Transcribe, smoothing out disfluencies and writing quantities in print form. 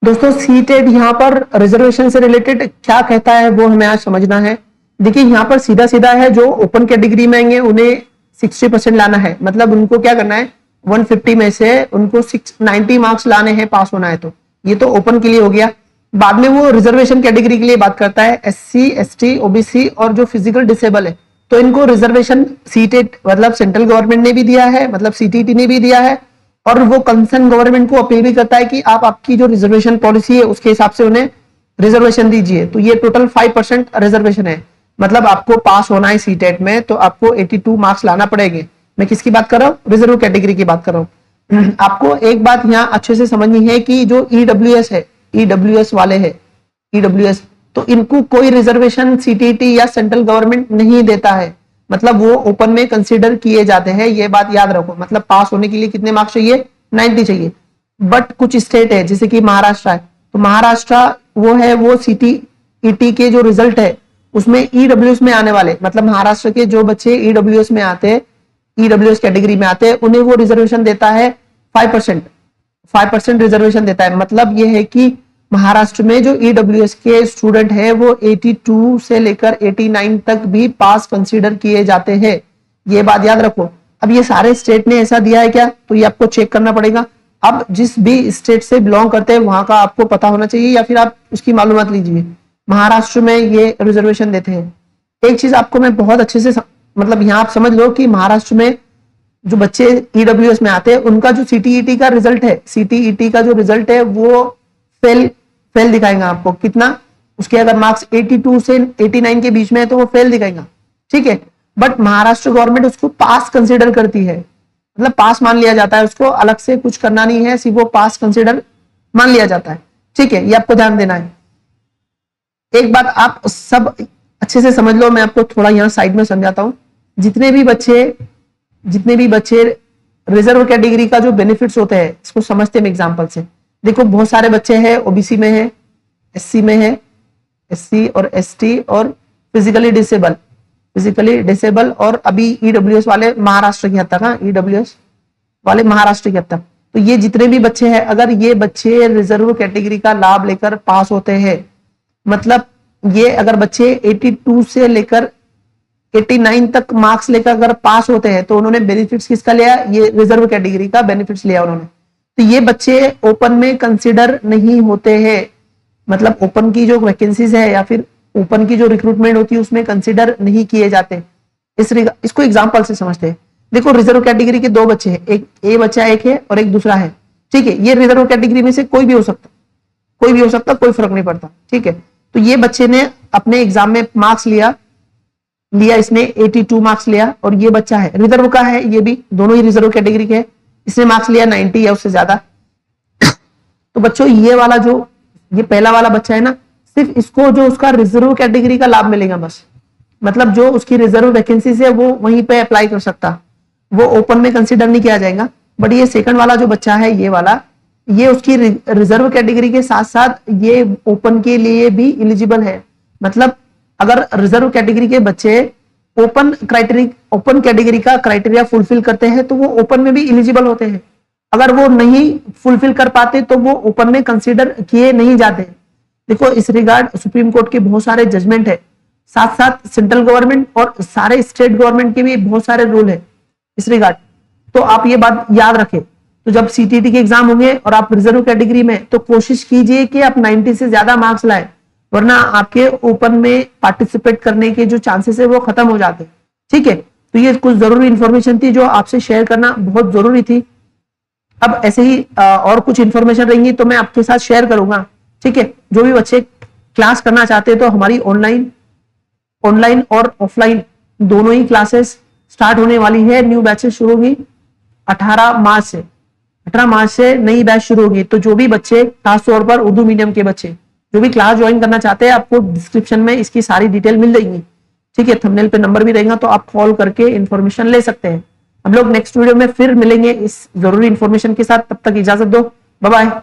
दोस्तों सीटेट यहाँ पर रिजर्वेशन से रिलेटेड क्या कहता है वो हमें आज समझना है। देखिए यहाँ पर सीधा सीधा है, जो ओपन कैटेगरी में आएंगे उन्हें 60% लाना है। मतलब उनको क्या करना है, 150 में से उनको 90 मार्क्स लाने हैं पास होना है। तो ये तो ओपन के लिए हो गया। बाद में वो रिजर्वेशन कैटेगरी के लिए बात करता है, SC ST OBC और जो फिजिकल डिसेबल है। तो इनको रिजर्वेशन सीटेट मतलब सेंट्रल गवर्नमेंट ने भी दिया है, मतलब CTT ने भी दिया है, और वो कंसर्न गवर्नमेंट को अपील भी करता है कि आप आपकी जो रिजर्वेशन पॉलिसी है उसके हिसाब से उन्हें रिजर्वेशन दीजिए। तो ये टोटल 5% रिजर्वेशन है। मतलब आपको पास होना है सीटेट में तो आपको 82 मार्क्स लाना पड़ेंगे। मैं किसकी बात कर रहा हूँ, रिजर्व कैटेगरी की बात कर रहा हूँ। आपको एक बात यहाँ अच्छे से समझनी है कि जो EWS है, EWS वाले है, EWS, तो इनको कोई रिजर्वेशन CTT या सेंट्रल गवर्नमेंट नहीं देता है। मतलब वो ओपन में कंसीडर किए जाते हैं, ये बात याद रखो। मतलब पास होने के लिए कितने मार्क्स चाहिए, 90 चाहिए। बट कुछ स्टेट है जैसे कि महाराष्ट्र है, तो महाराष्ट्र वो है, वो CTET के जो रिजल्ट है उसमें EWS में आने वाले, मतलब महाराष्ट्र के जो बच्चे EWS में आते हैं, EWS कैटेगरी में आते हैं, उन्हें वो रिजर्वेशन देता है 5% रिजर्वेशन देता है। मतलब ये है कि महाराष्ट्र में जो EWS के स्टूडेंट है वो 82 से लेकर 89 तक भी पास कंसीडर किए जाते हैं। ये बात याद रखो। अब ये सारे स्टेट ने ऐसा दिया है क्या, तो ये आपको चेक करना पड़ेगा। अब जिस भी स्टेट से बिलोंग करते हैं वहां का आपको पता होना चाहिए, या फिर आप उसकी मालूमात लीजिए। महाराष्ट्र में ये रिजर्वेशन देते हैं। एक चीज आपको मैं बहुत अच्छे से मतलब यहाँ आप समझ लो कि महाराष्ट्र में जो बच्चे EWS में आते हैं उनका जो CTET का रिजल्ट है, CTET का जो रिजल्ट है वो फेल दिखाएगा आपको। कितना, उसके अगर मार्क्स 82 से 89 के बीच में है तो वो फेल दिखाएगा, ठीक है। बट महाराष्ट्र गवर्नमेंट उसको पास कंसीडर करती है, मतलब पास मान लिया जाता है, उसको अलग से कुछ करना नहीं है, सिर्फ वो पास कंसीडर मान लिया जाता है, ठीक है। ये आपको ध्यान देना है। एक बात आप सब अच्छे से समझ लो, मैं आपको थोड़ा यहाँ साइड में समझाता हूँ। जितने भी बच्चे रिजर्व कैटेगरी का जो बेनिफिट्स होते हैं इसको समझते हैं एग्जांपल से। देखो बहुत सारे बच्चे हैं OBC में है, SC में है, SC और ST और फिजिकली डिसेबल और अभी EWS वाले महाराष्ट्र की हद तक, हाँ EWS वाले महाराष्ट्र की हद तक। तो ये जितने भी बच्चे हैं, अगर ये बच्चे रिजर्व कैटेगरी का लाभ लेकर पास होते हैं, मतलब ये अगर बच्चे 82 से लेकर 89 तक मार्क्स लेकर अगर पास होते हैं तो उन्होंने बेनिफिट्स किसका लिया, ये रिजर्व कैटेगरी का बेनिफिट्स लिया उन्होंने। तो ये बच्चे ओपन में कंसीडर नहीं होते हैं। मतलब ओपन की जो वैकेंसीज है या फिर ओपन की जो रिक्रूटमेंट होती है उसमें कंसीडर नहीं किए जाते। इसको एग्जांपल से समझते हैं। देखो रिजर्व कैटेगरी के दो बच्चे हैं, एक ए बच्चा एक है और एक दूसरा है, ठीक है। ये रिजर्व कैटेगरी में से कोई भी हो सकता, कोई फर्क नहीं पड़ता, ठीक है। तो ये बच्चे ने अपने एग्जाम में मार्क्स लिया, इसने 82 मार्क्स लिया, और ये बच्चा है रिजर्व का है, ये भी दोनों ही रिजर्व कैटेगरी के हैं, इसने मार्क्स लिया 90 या उससे ज्यादा। तो बच्चों ये पहला वाला बच्चा है ना, सिर्फ इसको जो उसका रिजर्व कैटेगरी का लाभ मिलेगा बस। मतलब जो उसकी रिजर्व वैकेंसी है वो वहीं पे अप्लाई कर सकता, वो ओपन में कंसीडर नहीं किया जाएगा। बट ये सेकंड वाला जो बच्चा है, ये वाला, ये उसकी रिजर्व कैटेगरी के साथ साथ ये ओपन के लिए भी इलिजिबल है। मतलब अगर रिजर्व कैटेगरी के बच्चे ओपन कैटेगरी का क्राइटेरिया फुलफिल करते हैं तो वो ओपन में भी इलिजिबल होते हैं। अगर वो नहीं फुलफिल कर पाते तो वो ओपन में कंसीडर किए नहीं जाते। देखो इस रिगार्ड सुप्रीम कोर्ट के बहुत सारे जजमेंट है, साथ साथ सेंट्रल गवर्नमेंट और सारे स्टेट गवर्नमेंट के भी बहुत सारे रूल है इस रिगार्ड। तो आप ये बात याद रखें। तो जब CTT के एग्जाम होंगे और आप रिजर्व कैटेगरी में, तो कोशिश कीजिए कि आप 90 से ज्यादा मार्क्स लाए, वरना आपके ओपन में पार्टिसिपेट करने के जो चांसेस है वो खत्म हो जाते हैं, ठीक है। तो ये कुछ जरूरी इंफॉर्मेशन थी जो आपसे शेयर करना बहुत जरूरी थी। अब ऐसे ही और कुछ इंफॉर्मेशन रहेंगी तो मैं आपके साथ शेयर करूंगा, ठीक है। जो भी बच्चे क्लास करना चाहते हैं तो हमारी ऑनलाइन और ऑफलाइन दोनों ही क्लासेस स्टार्ट होने वाली है। न्यू बैचेस शुरू होगी 18 मार्च से नई बैच शुरू होगी। तो जो भी बच्चे, खासतौर पर उर्दू मीडियम के बच्चे जो भी क्लास ज्वाइन करना चाहते हैं, आपको डिस्क्रिप्शन में इसकी सारी डिटेल मिल जाएगी, ठीक है। थंबनेल पे नंबर भी रहेगा तो आप कॉल करके इंफॉर्मेशन ले सकते हैं। हम लोग नेक्स्ट वीडियो में फिर मिलेंगे इस जरूरी इंफॉर्मेशन के साथ। तब तक इजाजत दो, बाय बाय।